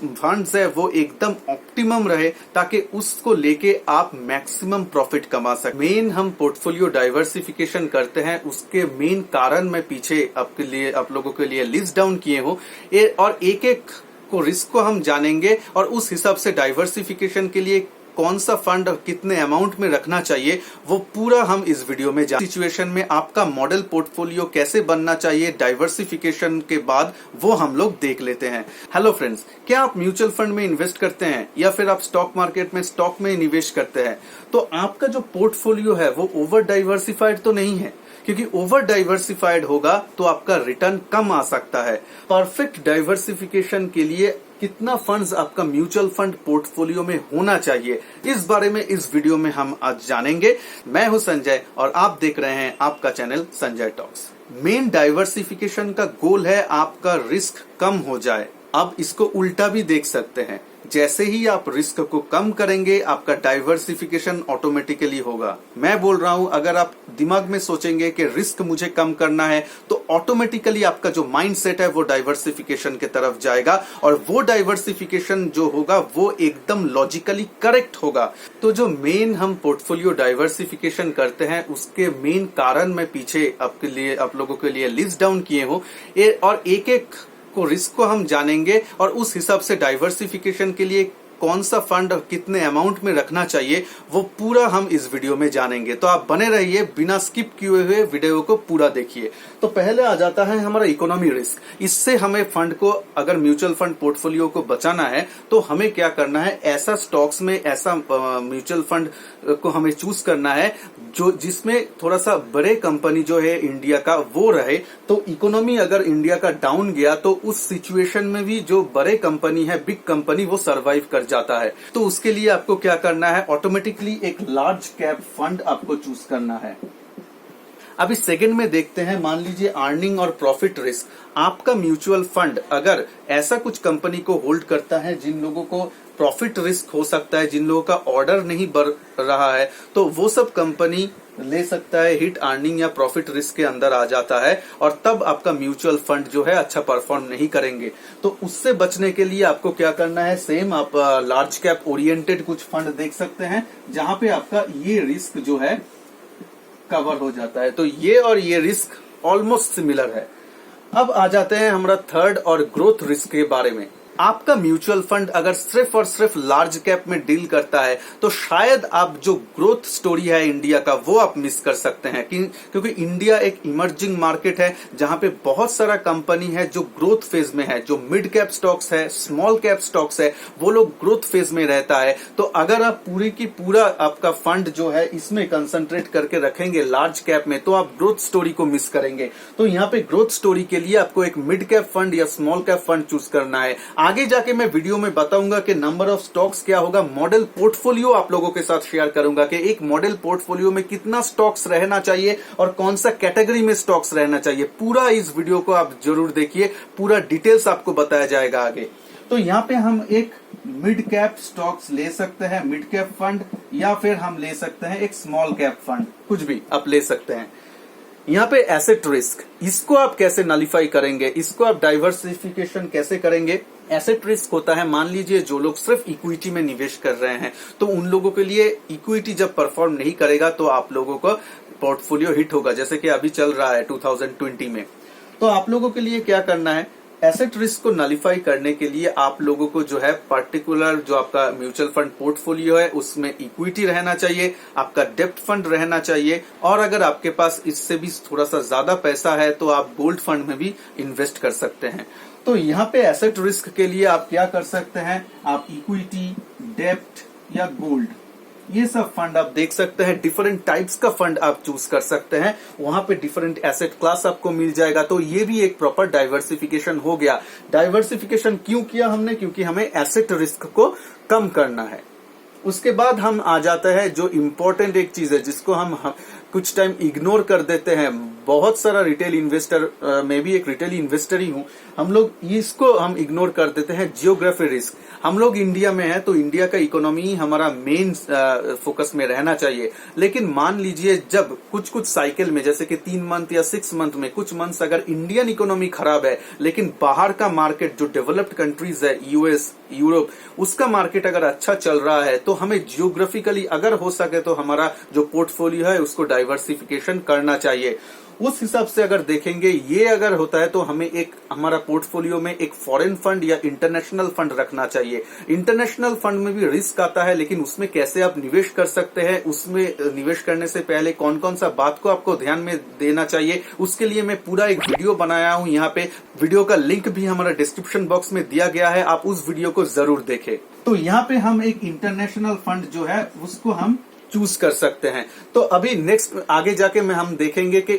Funds है वो एकदम ऑप्टिमम रहे, ताकि उसको लेके आप मैक्सिमम प्रॉफिट कमा सके। मेन हम पोर्टफोलियो डाइवर्सिफिकेशन करते हैं, उसके मेन कारण मैं पीछे आप लोगों के लिए लिस्ट डाउन किए हूँ, और एक एक को रिस्क को हम जानेंगे और उस हिसाब से डाइवर्सिफिकेशन के लिए कौन सा फंड कितने अमाउंट में रखना चाहिए वो पूरा हम इस वीडियो में जानेंगे। सिचुएशन में आपका मॉडल पोर्टफोलियो कैसे बनना चाहिए डाइवर्सिफिकेशन के बाद, वो हम लोग देख लेते हैं। हेलो फ्रेंड्स, क्या आप म्यूचुअल फंड में इन्वेस्ट करते हैं या फिर आप स्टॉक मार्केट में स्टॉक में निवेश करते हैं? तो आपका जो पोर्टफोलियो है वो ओवर डाइवर्सिफाइड तो नहीं है, क्योंकि ओवर डाइवर्सिफाइड होगा तो आपका रिटर्न कम आ सकता है। परफेक्ट डाइवर्सिफिकेशन के लिए कितना फंड्स आपका म्यूचुअल फंड पोर्टफोलियो में होना चाहिए, इस बारे में इस वीडियो में हम आज जानेंगे। मैं हूं संजय और आप देख रहे हैं आपका channel Sanjay talks. Main diversification का गोल है आपका रिस्क कम हो जाए। अब इसको उल्टा भी देख सकते हैं, जैसे ही आप रिस्क को कम करेंगे आपका डाइवर्सिफिकेशन ऑटोमेटिकली होगा। मैं बोल रहा हूं, अगर आप दिमाग में सोचेंगे कि रिस्क मुझे कम करना है तो ऑटोमेटिकली आपका जो माइंड सेट है वो डाइवर्सिफिकेशन की तरफ जाएगा, और वो डाइवर्सिफिकेशन जो होगा वो एकदम लॉजिकली करेक्ट होगा। तो जो मेन हम पोर्टफोलियो डाइवर्सिफिकेशन करते हैं उसके मेन कारण मैं पीछे आप लोगों के लिए लिस्ट डाउन किए हूँ, और एक एक को रिस्क को हम जानेंगे और उस हिसाब से डाइवर्सिफिकेशन के लिए कौन सा फंड कितने अमाउंट में रखना चाहिए वो पूरा हम इस वीडियो में जानेंगे। तो आप बने रहिए, बिना स्किप किए हुए वीडियो को पूरा देखिए। तो पहले आ जाता है हमारा इकोनॉमी रिस्क। इससे हमें फंड को, अगर म्यूचुअल फंड पोर्टफोलियो को बचाना है तो हमें क्या करना है, ऐसा स्टॉक्स में ऐसा म्यूचुअल फंड को हमें चूज करना है जो जिसमें थोड़ा सा बड़े कंपनी जो है इंडिया का वो रहे। तो इकोनॉमी अगर इंडिया का डाउन गया तो उस सिचुएशन में भी जो बड़े कंपनी है, बिग कंपनी, वो सरवाइव कर जाता है। तो उसके लिए आपको क्या करना है, ऑटोमेटिकली एक लार्ज कैप फंड आपको चूज करना है। अभी सेकंड में देखते हैं, मान लीजिए अर्निंग और प्रॉफिट रिस्क। आपका म्यूचुअल फंड अगर ऐसा कुछ कंपनी को होल्ड करता है जिन लोगों को प्रॉफिट रिस्क हो सकता है, जिन लोगों का ऑर्डर नहीं बढ़ रहा है, तो वो सब कंपनी ले सकता है, हिट अर्निंग या प्रॉफिट रिस्क के अंदर आ जाता है, और तब आपका म्यूचुअल फंड जो है अच्छा परफॉर्म नहीं करेंगे। तो उससे बचने के लिए आपको क्या करना है, सेम आप लार्ज कैप ओरिएंटेड कुछ फंड देख सकते हैं जहां पे आपका ये रिस्क जो है कवर हो जाता है। तो ये और ये रिस्क ऑलमोस्ट सिमिलर है। अब आ जाते हैं हमारा थर्ड और ग्रोथ रिस्क के बारे में। आपका म्यूचुअल फंड अगर सिर्फ और सिर्फ लार्ज कैप में डील करता है तो शायद आप जो ग्रोथ स्टोरी है इंडिया का वो आप मिस कर सकते हैं, क्योंकि इंडिया एक इमर्जिंग मार्केट है जहां पे बहुत सारा कंपनी है जो ग्रोथ फेज में है। जो मिड कैप स्टॉक्स है, स्मॉल कैप स्टॉक्स है, वो लोग ग्रोथ फेज में रहता है। तो अगर आप पूरी की पूरा आपका फंड जो है इसमें कंसंट्रेट करके रखेंगे लार्ज कैप में, तो आप ग्रोथ स्टोरी को मिस करेंगे। तो यहाँ पे ग्रोथ स्टोरी के लिए आपको एक मिड कैप फंड या स्मॉल कैप फंड चूज करना है। आगे जाके मैं वीडियो में बताऊंगा कि नंबर ऑफ स्टॉक्स क्या होगा। मॉडल पोर्टफोलियो आप लोगों के साथ शेयर करूंगा कि एक मॉडल पोर्टफोलियो में कितना स्टॉक्स रहना चाहिए और कौन सा कैटेगरी में स्टॉक्स रहना चाहिए। पूरा इस वीडियो को आप जरूर देखिए, पूरा डिटेल्स आपको बताया जाएगा आगे। तो यहाँ पे हम एक मिड कैप स्टॉक्स ले सकते हैं, मिड कैप फंड, या फिर हम ले सकते हैं एक स्मॉल कैप फंड, कुछ भी आप ले सकते हैं। यहाँ पे एसेट रिस्क, इसको आप कैसे नलिफाई करेंगे, इसको आप डाइवर्सिफिकेशन कैसे करेंगे। एसेट रिस्क होता है, मान लीजिए जो लोग सिर्फ इक्विटी में निवेश कर रहे हैं, तो उन लोगों के लिए इक्विटी जब परफॉर्म नहीं करेगा तो आप लोगों का पोर्टफोलियो हिट होगा, जैसे कि अभी चल रहा है 2020 में। तो आप लोगों के लिए क्या करना है, एसेट रिस्क को नलिफाई करने के लिए आप लोगों को जो है पर्टिकुलर जो आपका म्यूचुअल फंड पोर्टफोलियो है उसमें इक्विटी रहना चाहिए, आपका डेब्ट फंड रहना चाहिए, और अगर आपके पास इससे भी थोड़ा सा ज्यादा पैसा है तो आप गोल्ड फंड में भी इन्वेस्ट कर सकते हैं। तो यहाँ पे एसेट रिस्क के लिए आप क्या कर सकते हैं, आप इक्विटी, डेब्ट या गोल्ड, ये सब फंड आप देख सकते हैं। डिफरेंट टाइप्स का फंड आप चूज कर सकते हैं, वहां पे डिफरेंट एसेट क्लास आपको मिल जाएगा। तो ये भी एक प्रॉपर डाइवर्सिफिकेशन हो गया। डाइवर्सिफिकेशन क्यों किया हमने, क्योंकि हमें एसेट रिस्क को कम करना है। उसके बाद हम आ जाते हैं जो इम्पोर्टेंट एक चीज है जिसको हम कुछ टाइम इग्नोर कर देते हैं। बहुत सारा रिटेल इन्वेस्टर, मैं भी एक रिटेल इन्वेस्टर ही हूं, हम लोग इसको हम इग्नोर कर देते हैं। जियोग्राफी रिस्क, हम लोग इंडिया में है तो इंडिया का इकोनॉमी ही हमारा मेन फोकस में रहना चाहिए। लेकिन मान लीजिए जब कुछ कुछ साइकिल में, जैसे कि 3 मंथ या 6 मंथ में कुछ मंथ्स अगर इंडियन इकोनॉमी खराब है, लेकिन बाहर का मार्केट जो डेवलप्ड कंट्रीज है, यूएस, यूरोप, उसका मार्केट अगर अच्छा चल रहा है, तो हमें जियोग्राफिकली अगर हो सके तो हमारा जो पोर्टफोलियो है उसको डाइवर्सिफिकेशन करना चाहिए। उस हिसाब से अगर देखेंगे, ये अगर होता है तो हमें एक हमारा पोर्टफोलियो में एक फॉरेन फंड या इंटरनेशनल फंड रखना चाहिए। इंटरनेशनल फंड में भी रिस्क आता है, लेकिन उसमें कैसे आप निवेश कर सकते हैं, उसमें निवेश करने से पहले कौन कौन सा बात को आपको ध्यान में देना चाहिए, उसके लिए मैं पूरा एक वीडियो बनाया हूं। यहाँ पे वीडियो का लिंक भी हमारा डिस्क्रिप्शन बॉक्स में दिया गया है, आप उस वीडियो को जरूर देखें। तो यहाँ पे हम एक इंटरनेशनल फंड जो है उसको हम चूज कर सकते हैं। तो अभी नेक्स्ट आगे जाके हम देखेंगे कि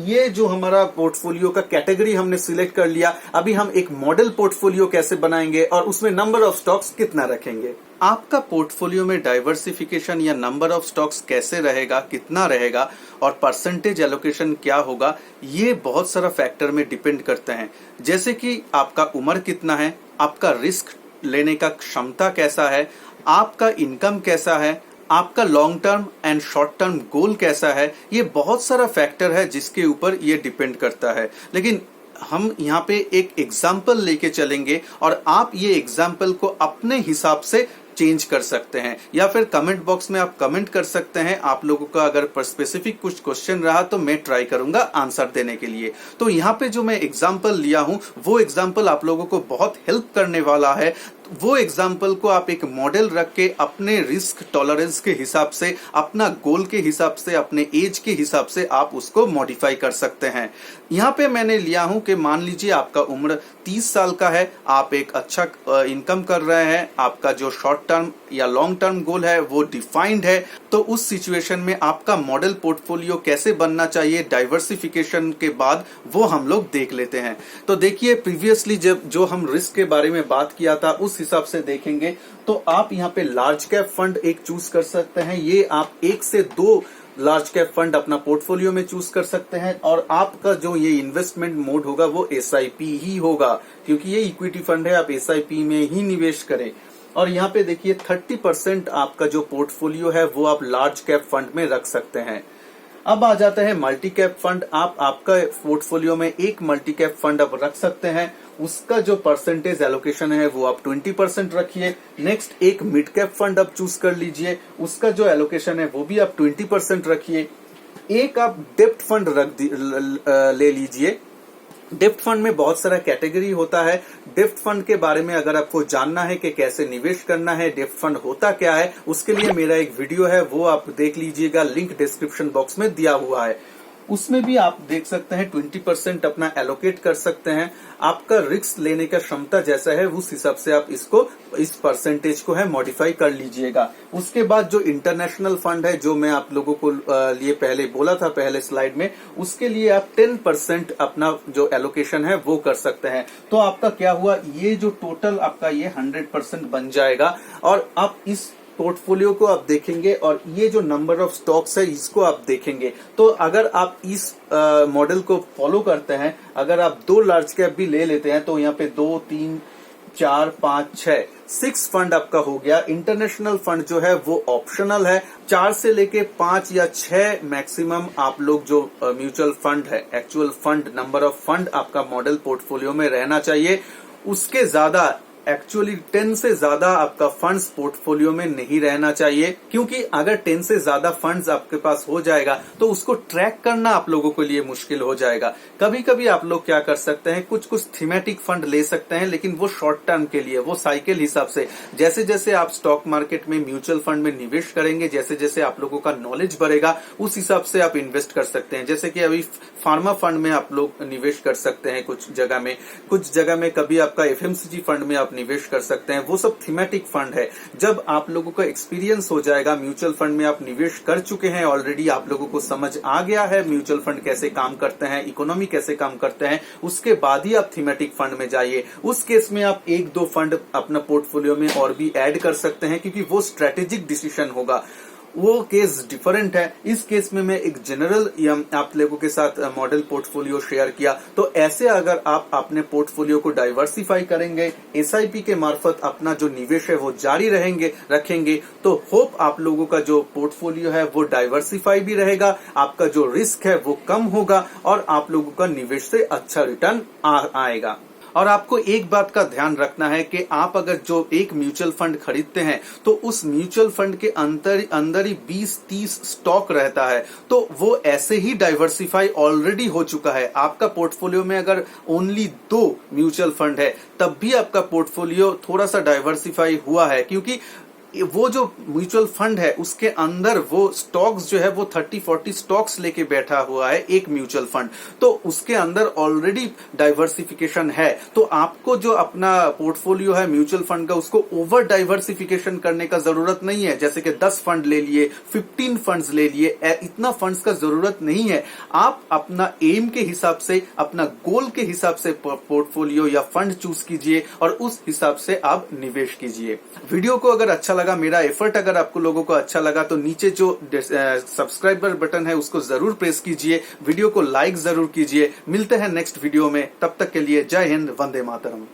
ये जो हमारा पोर्टफोलियो का कैटेगरी हमने सिलेक्ट कर लिया, अभी हम एक मॉडल पोर्टफोलियो कैसे बनाएंगे और उसमें नंबर ऑफ स्टॉक्स कितना रखेंगे। आपका पोर्टफोलियो में डाइवर्सिफिकेशन या नंबर ऑफ स्टॉक्स कैसे रहेगा, कितना रहेगा और परसेंटेज एलोकेशन क्या होगा, ये बहुत सारा फैक्टर में डिपेंड करते हैं। जैसे कि आपका उम्र कितना है, आपका रिस्क लेने का क्षमता कैसा है, आपका इनकम कैसा है, आपका long term and short term goal कैसा है, ये बहुत सारा फैक्टर है जिसके ऊपर ये डिपेंड करता है। लेकिन हम यहाँ पे एक एग्जाम्पल लेके चलेंगे और आप ये एग्जाम्पल को अपने हिसाब से चेंज कर सकते हैं, या फिर कमेंट बॉक्स में आप कमेंट कर सकते हैं। आप लोगों का अगर स्पेसिफिक कुछ क्वेश्चन रहा तो मैं ट्राई करूंगा आंसर देने के लिए। तो यहाँ पे जो मैं एग्जाम्पल लिया हूं वो एग्जाम्पल आप लोगों को बहुत हेल्प करने वाला है। वो एग्जाम्पल को आप एक मॉडल रख के अपने रिस्क टॉलरेंस के हिसाब से, अपना गोल के हिसाब से, अपने एज के हिसाब से आप उसको मॉडिफाई कर सकते हैं। यहाँ पे मैंने लिया हूं कि मान लीजिए आपका उम्र 30 साल का है, आप एक अच्छा इनकम कर रहे हैं, आपका जो शॉर्ट टर्म या लॉन्ग टर्म गोल है वो डिफाइंड है। तो उस सिचुएशन में आपका मॉडल पोर्टफोलियो कैसे बनना चाहिए डाइवर्सिफिकेशन के बाद, वो हम लोग देख लेते हैं। तो देखिए, प्रीवियसली जब जो हम रिस्क के बारे में बात किया था उस हिसाब से देखेंगे तो आप यहाँ पे लार्ज कैप फंड एक चूज कर सकते हैं। ये आप 1 से 2 लार्ज कैप फंड अपना पोर्टफोलियो में चूज कर सकते हैं, और आपका जो ये इन्वेस्टमेंट मोड होगा वो एसआईपी ही होगा, क्योंकि ये इक्विटी फंड है, आप एसआईपी में ही निवेश करें। और यहाँ पे देखिए 30% आपका जो पोर्टफोलियो है वो आप लार्ज कैप फंड में रख सकते हैं। अब आ जाता है मल्टी कैप फंड। आप आपका पोर्टफोलियो में एक मल्टी कैप फंड आप रख सकते हैं, उसका जो परसेंटेज एलोकेशन है वो आप 20% रखिए। नेक्स्ट एक मिड कैप फंड आप चूज कर लीजिए, उसका जो एलोकेशन है वो भी आप 20% रखिए। एक आप डेप्ट फंड ले लीजिए। डेप्ट फंड में बहुत सारा कैटेगरी होता है। डेप्ट फंड के बारे में अगर आपको जानना है कि कैसे निवेश करना है, डेप्ट फंड होता क्या है, उसके लिए मेरा एक वीडियो है, वो आप देख लीजिएगा, लिंक डिस्क्रिप्शन बॉक्स में दिया हुआ है। उसमें भी आप देख सकते हैं 20% अपना एलोकेट कर सकते हैं। आपका रिस्क लेने का क्षमता जैसा है उस हिसाब से आप इस परसेंटेज को है मॉडिफाई कर लीजिएगा। उसके बाद जो इंटरनेशनल फंड है, जो मैं आप लोगों को लिए पहले बोला था पहले स्लाइड में, उसके लिए आप 10% अपना जो एलोकेशन है वो कर सकते हैं। तो आपका क्या हुआ, ये जो टोटल आपका ये 100% बन जाएगा। और आप इस पोर्टफोलियो को आप देखेंगे और ये जो नंबर ऑफ स्टॉक्स है इसको आप देखेंगे, तो अगर आप इस मॉडल को फॉलो करते हैं, अगर आप 2 लार्ज कैप भी ले लेते हैं तो यहाँ पे 2, 3, 4, 5, 6 फंड आपका हो गया। इंटरनेशनल फंड जो है वो ऑप्शनल है। 4 से लेके 5 या 6 मैक्सिमम आप लोग जो म्यूचुअल फंड है, actual fund, number of fund आपका मॉडल पोर्टफोलियो में रहना चाहिए। उसके ज्यादा एक्चुअली 10 से ज्यादा आपका फंड्स पोर्टफोलियो में नहीं रहना चाहिए, क्योंकि अगर 10 से ज्यादा फंड्स आपके पास हो जाएगा तो उसको ट्रैक करना आप लोगों के लिए मुश्किल हो जाएगा। कभी कभी आप लोग क्या कर सकते हैं, कुछ कुछ थीमेटिक फंड ले सकते हैं, लेकिन वो शॉर्ट टर्म के लिए, वो साइकिल हिसाब से, जैसे जैसे आप स्टॉक मार्केट में म्यूचुअल फंड में निवेश करेंगे, जैसे जैसे आप लोगों का नॉलेज बढ़ेगा उस हिसाब से आप इन्वेस्ट कर सकते हैं। जैसे कि अभी फार्मा फंड में आप लोग निवेश कर सकते हैं, कुछ जगह में कभी आपका एफएमसीजी फंड में आप निवेश कर सकते हैं, वो सब थीमेटिक फंड है। जब आप लोगों का एक्सपीरियंस हो जाएगा, म्यूचुअल फंड में आप निवेश कर चुके हैं ऑलरेडी, आप लोगों को समझ आ गया है म्यूचुअल फंड कैसे काम करते हैं, इकोनॉमी कैसे काम करते हैं, उसके बाद ही आप थीमेटिक फंड में जाइए। उस केस में आप 1-2 फंड अपना पोर्टफोलियो में और भी ऐड कर सकते हैं, क्योंकि वो स्ट्रेटेजिक डिसीजन होगा। वो केस डिफरेंट है। इस केस में मैं एक जनरल आप लोगों के साथ मॉडल पोर्टफोलियो शेयर किया। तो ऐसे अगर आप अपने पोर्टफोलियो को डाइवर्सिफाई करेंगे, एसआईपी के मार्फत अपना जो निवेश है वो जारी रखेंगे, तो होप आप लोगों का जो पोर्टफोलियो है वो डाइवर्सिफाई भी रहेगा, आपका जो रिस्क है वो कम होगा और आप लोगों का निवेश से अच्छा रिटर्न आएगा। और आपको एक बात का ध्यान रखना है कि आप अगर जो एक म्यूचुअल फंड खरीदते हैं तो उस म्यूचुअल फंड के अंदर ही 20-30 स्टॉक रहता है, तो वो ऐसे ही डाइवर्सिफाई ऑलरेडी हो चुका है। आपका पोर्टफोलियो में अगर ओनली 2 म्यूचुअल फंड है तब भी आपका पोर्टफोलियो थोड़ा सा डाइवर्सिफाई हुआ है, क्योंकि वो जो म्यूचुअल फंड है उसके अंदर वो स्टॉक्स जो है वो 30-40 स्टॉक्स लेके बैठा हुआ है एक म्यूचुअल फंड, तो उसके अंदर ऑलरेडी डाइवर्सिफिकेशन है। तो आपको जो अपना पोर्टफोलियो है म्यूचुअल फंड का उसको ओवर डाइवर्सिफिकेशन करने का जरूरत नहीं है, जैसे कि 10 फंड ले लिए, 15 फंड्स ले लिए, इतना फंड्स का जरूरत नहीं है। आप अपना एम के हिसाब से, अपना गोल के हिसाब से पोर्टफोलियो या फंड चूज कीजिए और उस हिसाब से आप निवेश कीजिए। वीडियो को अगर अच्छा लगा, मेरा एफर्ट अगर आपको लोगों को अच्छा लगा तो नीचे जो सब्सक्राइबर बटन है उसको जरूर प्रेस कीजिए, वीडियो को लाइक जरूर कीजिए। मिलते हैं नेक्स्ट वीडियो में, तब तक के लिए जय हिंद, वंदे मातरम।